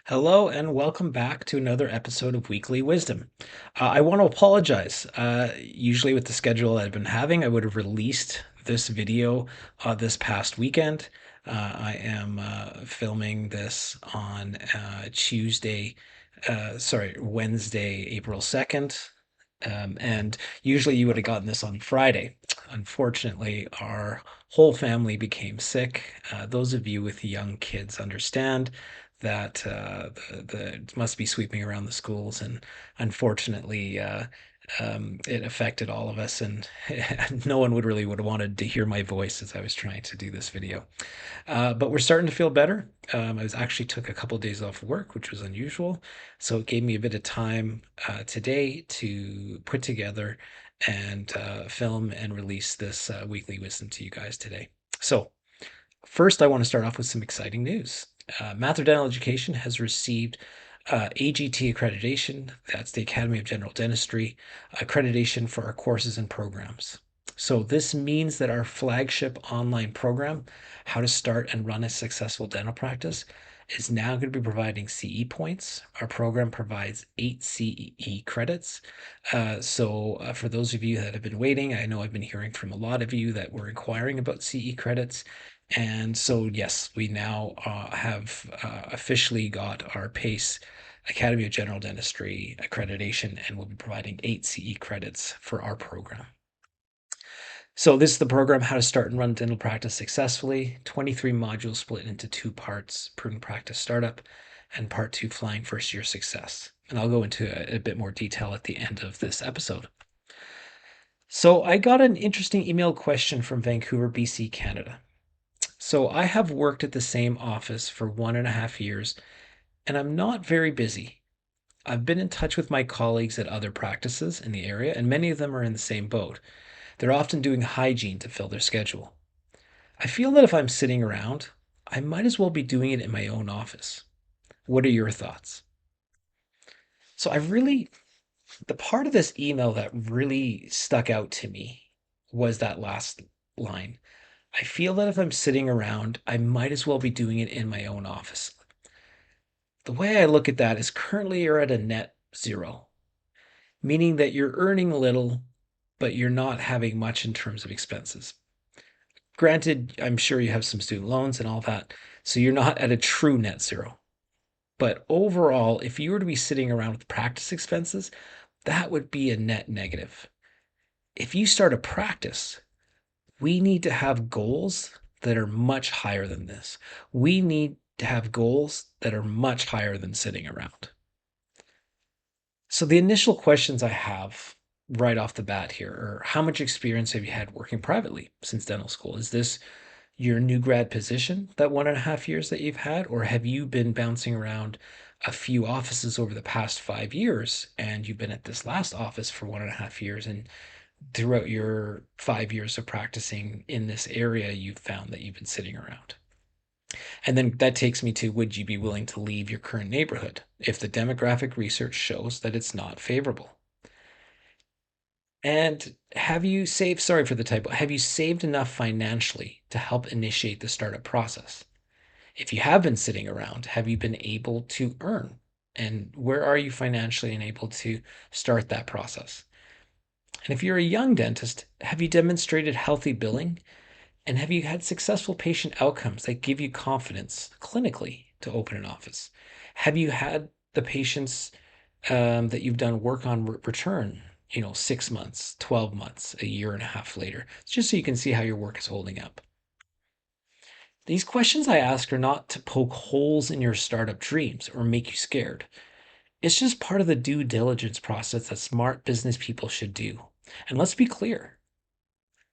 Hello and welcome back to another episode of Weekly Wisdom. I want to apologize. Usually, with the schedule I've been having, I would have released this video this past weekend. I am filming this on Wednesday, April 2nd. And usually you would have gotten this on Friday. Unfortunately, our whole family became sick. Those of you with young kids understand that it must be sweeping around the schools, and unfortunately, it affected all of us. And no one would have wanted to hear my voice as I was trying to do this video. But we're starting to feel better. I was actually took a couple of days off work, which was unusual, so it gave me a bit of time today to put together and film and release this weekly wisdom to you guys today. So first, I want to start off with some exciting news. Mathur Dental Education has received AGT accreditation. That's the Academy of General Dentistry accreditation for our courses and programs. So this means that our flagship online program, How to Start and Run a Successful Dental Practice, is now going to be providing CE points. Our program provides 8 CE credits. For those of you that have been waiting, I know I've been hearing from a lot of you that were inquiring about CE credits. And so, yes, we now have officially got our PACE Academy of General Dentistry accreditation, and we'll be providing 8 CE credits for our program. So this is the program, How to Start and Run Dental Practice Successfully. 23 modules split into 2 parts, Prudent Practice Startup and Part 2, Flying First Year Success. And I'll go into a bit more detail at the end of this episode. So I got an interesting email question from Vancouver, BC, Canada. So I have worked at the same office for 1.5 years, and I'm not very busy. I've been in touch with my colleagues at other practices in the area, and many of them are in the same boat. They're often doing hygiene to fill their schedule. I feel that if I'm sitting around, I might as well be doing it in my own office. What are your thoughts? So the part of this email that really stuck out to me was that last line. I feel that if I'm sitting around, I might as well be doing it in my own office. The way I look at that is currently you're at a net zero, meaning that you're earning little, but you're not having much in terms of expenses. Granted, I'm sure you have some student loans and all that, so you're not at a true net zero. But overall, if you were to be sitting around with practice expenses, that would be a net negative. If you start a practice, we need to have goals that are much higher than this. We need to have goals that are much higher than sitting around. So the initial questions I have right off the bat here are, how much experience have you had working privately since dental school? Is this your new grad position, that 1.5 years that you've had, or have you been bouncing around a few offices over the past 5 years and you've been at this last office for 1.5 years, and throughout your 5 years of practicing in this area, you've found that you've been sitting around? And then that takes me to, would you be willing to leave your current neighborhood if the demographic research shows that it's not favorable? And have you saved, sorry for the typo, have you saved enough financially to help initiate the startup process? If you have been sitting around, have you been able to earn? And where are you financially and able to start that process? And if you're a young dentist, have you demonstrated healthy billing? And have you had successful patient outcomes that give you confidence clinically to open an office? Have you had the patients that you've done work on return, 6 months, 12 months, a year and a half later, just so you can see how your work is holding up? These questions I ask are not to poke holes in your startup dreams or make you scared. It's just part of the due diligence process that smart business people should do. And let's be clear,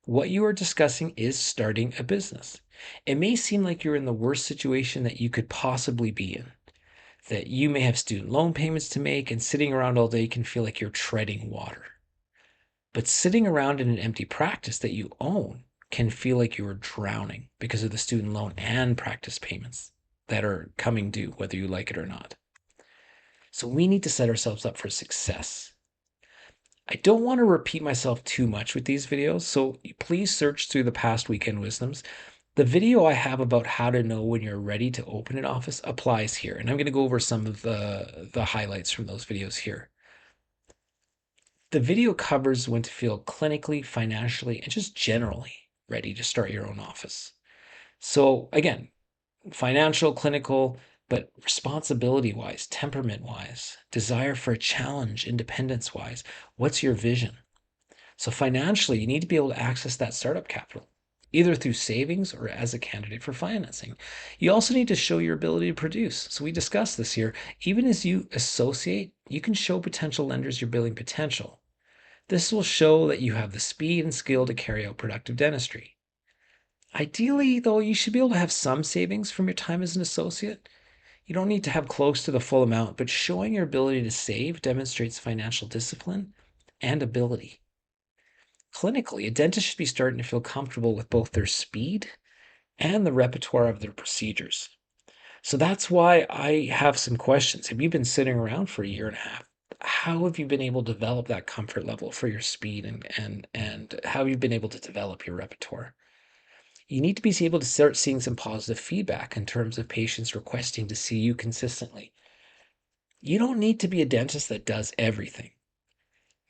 what you are discussing is starting a business. It may seem like you're in the worst situation that you could possibly be in, that you may have student loan payments to make, and sitting around all day can feel like you're treading water. But sitting around in an empty practice that you own can feel like you are drowning because of the student loan and practice payments that are coming due, whether you like it or not. So we need to set ourselves up for success. I don't want to repeat myself too much with these videos, so please search through the past weekend wisdoms. The video I have about how to know when you're ready to open an office applies here, and I'm going to go over some of the highlights from those videos here. The video covers when to feel clinically, financially, and just generally ready to start your own office. So again, financial, clinical, but responsibility wise, temperament wise, desire for a challenge, independence wise, what's your vision? So financially, you need to be able to access that startup capital, either through savings or as a candidate for financing. You also need to show your ability to produce. So we discussed this here. Even as you associate, you can show potential lenders your billing potential. This will show that you have the speed and skill to carry out productive dentistry. Ideally, though, you should be able to have some savings from your time as an associate. You don't need to have close to the full amount, but showing your ability to save demonstrates financial discipline and ability. Clinically, a dentist should be starting to feel comfortable with both their speed and the repertoire of their procedures. So that's why I have some questions. Have you been sitting around for a year and a half? How have you been able to develop that comfort level for your speed and how have you been able to develop your repertoire? You need to be able to start seeing some positive feedback in terms of patients requesting to see you consistently. You don't need to be a dentist that does everything.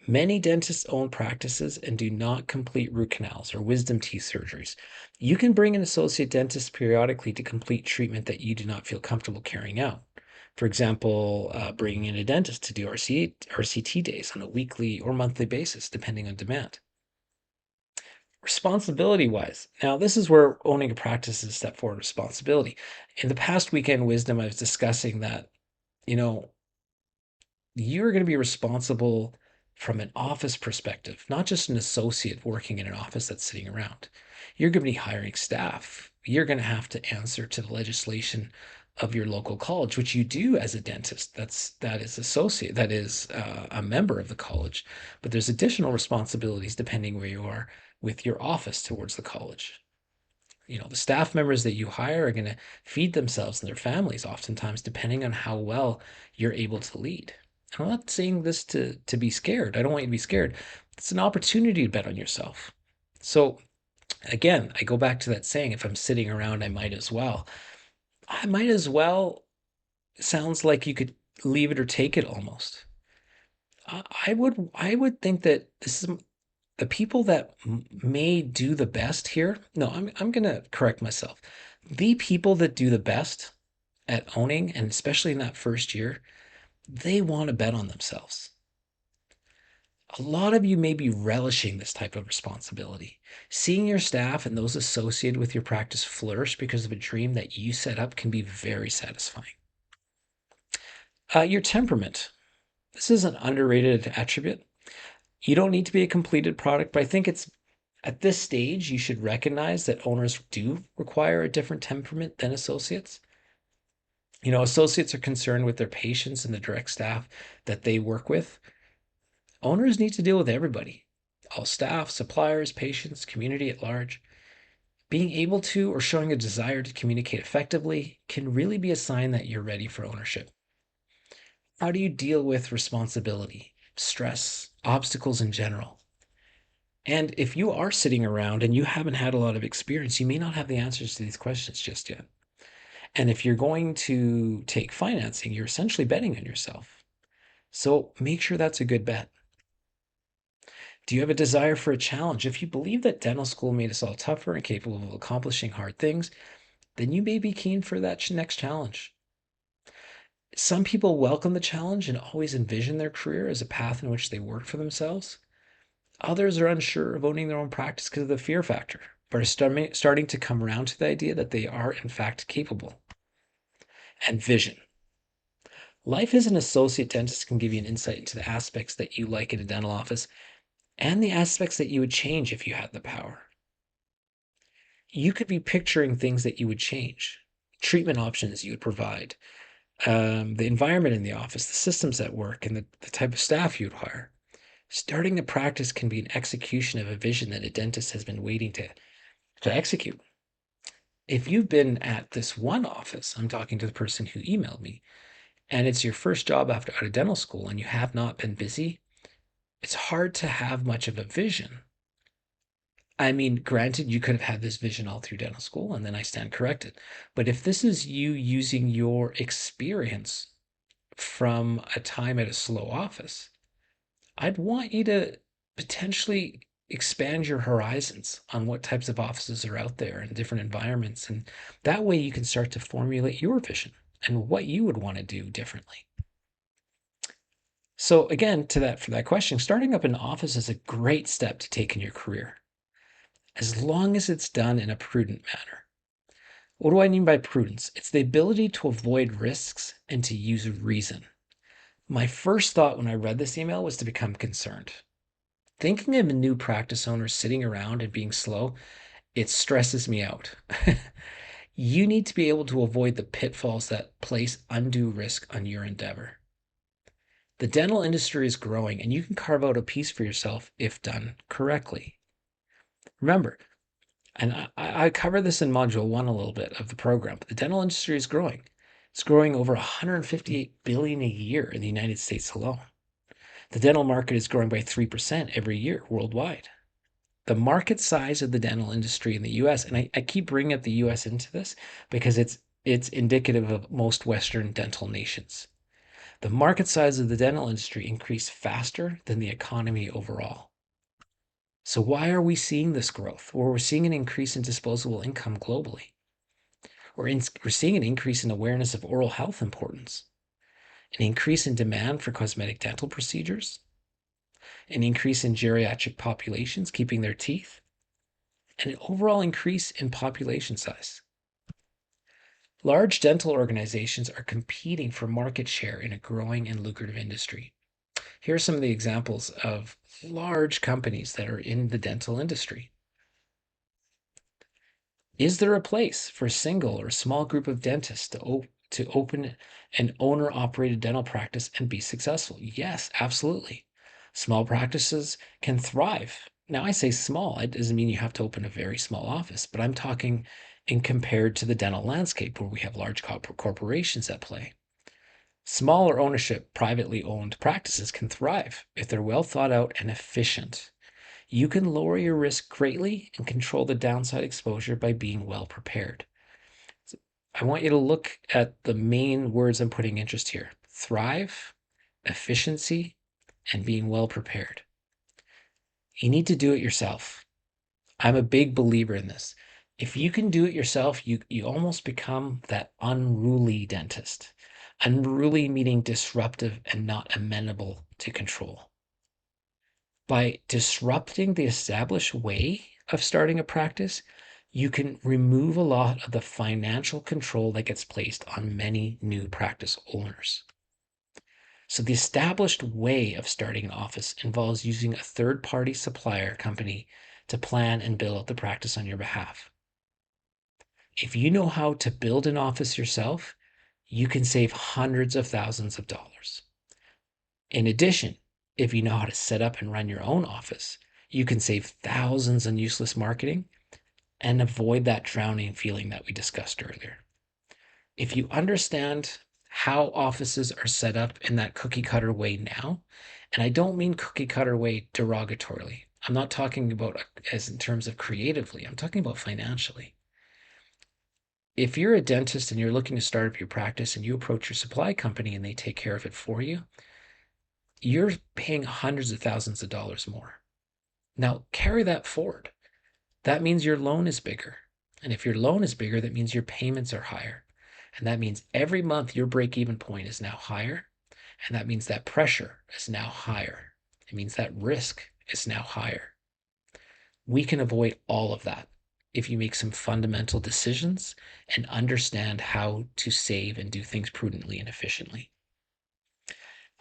Many dentists own practices and do not complete root canals or wisdom teeth surgeries. You can bring an associate dentist periodically to complete treatment that you do not feel comfortable carrying out. For example, bringing in a dentist to do RCT days on a weekly or monthly basis, depending on demand. Responsibility wise, now this is where owning a practice is a step forward responsibility. In the past weekend wisdom, I was discussing that, you know, you're going to be responsible from an office perspective, not just an associate working in an office that's sitting around. You're going to be hiring staff. You're going to have to answer to the legislation of your local college, which you do as a dentist. That is associate. That is a member of the college. But there's additional responsibilities depending where you are with your office towards the college. The staff members that you hire are going to feed themselves and their families oftentimes depending on how well you're able to lead. I'm not saying this to be scared. I don't want you to be scared. It's an opportunity to bet on yourself. So again, I go back to that saying, if I'm sitting around, I might as well. I might as well sounds like you could leave it or take it almost. I would think that this is the people that may do the best here. No, I'm going to correct myself. The people that do the best at owning, and especially in that first year, they want to bet on themselves. A lot of you may be relishing this type of responsibility. Seeing your staff and those associated with your practice flourish because of a dream that you set up can be very satisfying. Your temperament. This is an underrated attribute. You don't need to be a completed product, but I think it's at this stage you should recognize that owners do require a different temperament than associates. Associates are concerned with their patients and the direct staff that they work with. Owners need to deal with everybody, all staff, suppliers, patients, community at large. Being able to or showing a desire to communicate effectively can really be a sign that you're ready for ownership. How do you deal with responsibility, stress, obstacles in general? And if you are sitting around and you haven't had a lot of experience, you may not have the answers to these questions just yet. And if you're going to take financing, you're essentially betting on yourself. So make sure that's a good bet. Do you have a desire for a challenge? If you believe that dental school made us all tougher and capable of accomplishing hard things, then you may be keen for that next challenge. Some people welcome the challenge and always envision their career as a path in which they work for themselves. Others are unsure of owning their own practice because of the fear factor, but are starting to come around to the idea that they are, in fact, capable. And vision. Life as an associate dentist can give you an insight into the aspects that you like in a dental office and the aspects that you would change if you had the power. You could be picturing things that you would change, treatment options you would provide, the environment in the office, the systems at work, and the type of staff you'd hire. Starting a practice can be an execution of a vision that a dentist has been waiting to execute. If you've been at this one office, I'm talking to the person who emailed me, and it's your first job after out of dental school and you have not been busy, it's hard to have much of a vision I mean, granted, you could have had this vision all through dental school, and then I stand corrected. But if this is you using your experience from a time at a slow office, I'd want you to potentially expand your horizons on what types of offices are out there and different environments. And that way you can start to formulate your vision and what you would want to do differently. So again, to that for that question, starting up an office is a great step to take in your career, as long as it's done in a prudent manner. What do I mean by prudence? It's the ability to avoid risks and to use reason. My first thought when I read this email was to become concerned. Thinking of a new practice owner sitting around and being slow, it stresses me out. You need to be able to avoid the pitfalls that place undue risk on your endeavor. The dental industry is growing, and you can carve out a piece for yourself if done correctly. Remember, and I cover this in module one a little bit of the program, but the dental industry is growing. It's growing over 158 billion a year in the United States alone. The dental market is growing by 3% every year worldwide. The market size of the dental industry in the US, and I keep bringing up the US into this because it's indicative of most Western dental nations. The market size of the dental industry increased faster than the economy overall. So why are we seeing this growth? Well, we're seeing an increase in disposable income globally. We're seeing an increase in awareness of oral health importance, an increase in demand for cosmetic dental procedures, an increase in geriatric populations keeping their teeth, and an overall increase in population size. Large dental organizations are competing for market share in a growing and lucrative industry. Here are some of the examples of large companies that are in the dental industry. Is there a place for a single or a small group of dentists to open an owner-operated dental practice and be successful? Yes, absolutely. Small practices can thrive. Now, I say small, it doesn't mean you have to open a very small office, but I'm talking in compared to the dental landscape where we have large corporations at play. Smaller ownership, privately owned practices can thrive if they're well thought out and efficient. You can lower your risk greatly and control the downside exposure by being well prepared. So I want you to look at the main words I'm putting interest here: thrive, efficiency, and being well prepared. You need to do it yourself. I'm a big believer in this. If you can do it yourself, you almost become that unruly dentist. Unruly meaning disruptive and not amenable to control. By disrupting the established way of starting a practice, you can remove a lot of the financial control that gets placed on many new practice owners. So, the established way of starting an office involves using a third party supplier company to plan and build out the practice on your behalf. If you know how to build an office yourself, you can save hundreds of thousands of dollars. In addition, if you know how to set up and run your own office, you can save thousands on useless marketing and avoid that drowning feeling that we discussed earlier. If you understand how offices are set up in that cookie cutter way now, and I don't mean cookie cutter way derogatorily. I'm not talking about as in terms of creatively. I'm talking about financially. If you're a dentist and you're looking to start up your practice and you approach your supply company and they take care of it for you, you're paying hundreds of thousands of dollars more. Now, carry that forward. That means your loan is bigger. And if your loan is bigger, that means your payments are higher. And that means every month your break even point is now higher. And that means that pressure is now higher. It means that risk is now higher. We can avoid all of that if you make some fundamental decisions and understand how to save and do things prudently and efficiently.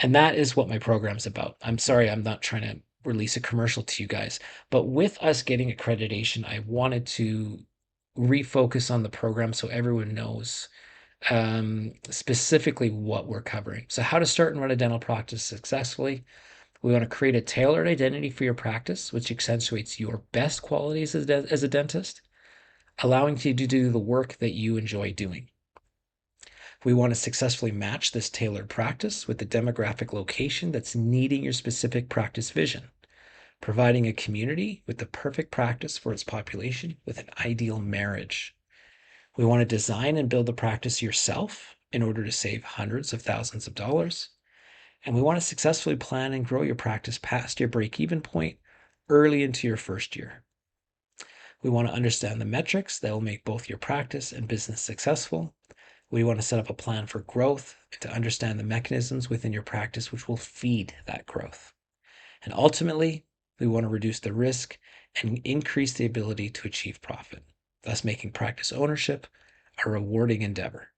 And that is what my program's about. I'm sorry, I'm not trying to release a commercial to you guys, but with us getting accreditation, I wanted to refocus on the program so everyone knows specifically what we're covering. So, how to start and run a dental practice successfully. We want to create a tailored identity for your practice, which accentuates your best qualities as a dentist, allowing you to do the work that you enjoy doing. We want to successfully match this tailored practice with the demographic location that's needing your specific practice vision. providing a community with the perfect practice for its population with an ideal marriage. We want to design and build the practice yourself in order to save hundreds of thousands of dollars. And we want to successfully plan and grow your practice past your break even point early into your first year. We want to understand the metrics that will make both your practice and business successful. We want to set up a plan for growth and to understand the mechanisms within your practice which will feed that growth. And ultimately, we want to reduce the risk and increase the ability to achieve profit, thus making practice ownership a rewarding endeavor.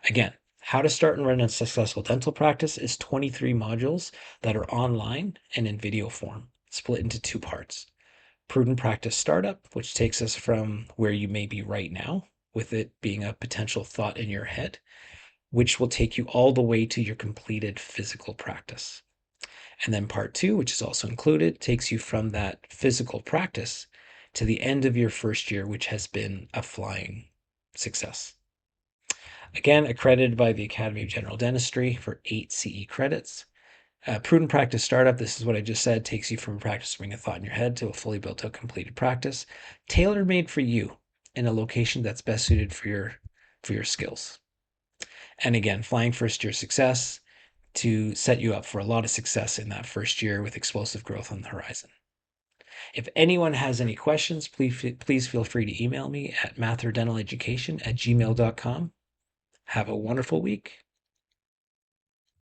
Again, how to start and run a successful dental practice is 23 modules that are online and in video form, split into two parts. Prudent Practice Startup, which takes us from where you may be right now, with it being a potential thought in your head, which will take you all the way to your completed physical practice. And then part two, which is also included, takes you from that physical practice to the end of your first year, which has been a flying success. Again, accredited by the Academy of General Dentistry for 8 CE credits. Prudent Practice Startup, this is what I just said, takes you from practicing a thought in your head to a fully built out completed practice, tailor made for you in a location that's best suited for your skills. And again, flying first year success to set you up for a lot of success in that first year with explosive growth on the horizon. If anyone has any questions, please feel free to email me at mathurdentaleducation@gmail.com. Have a wonderful week.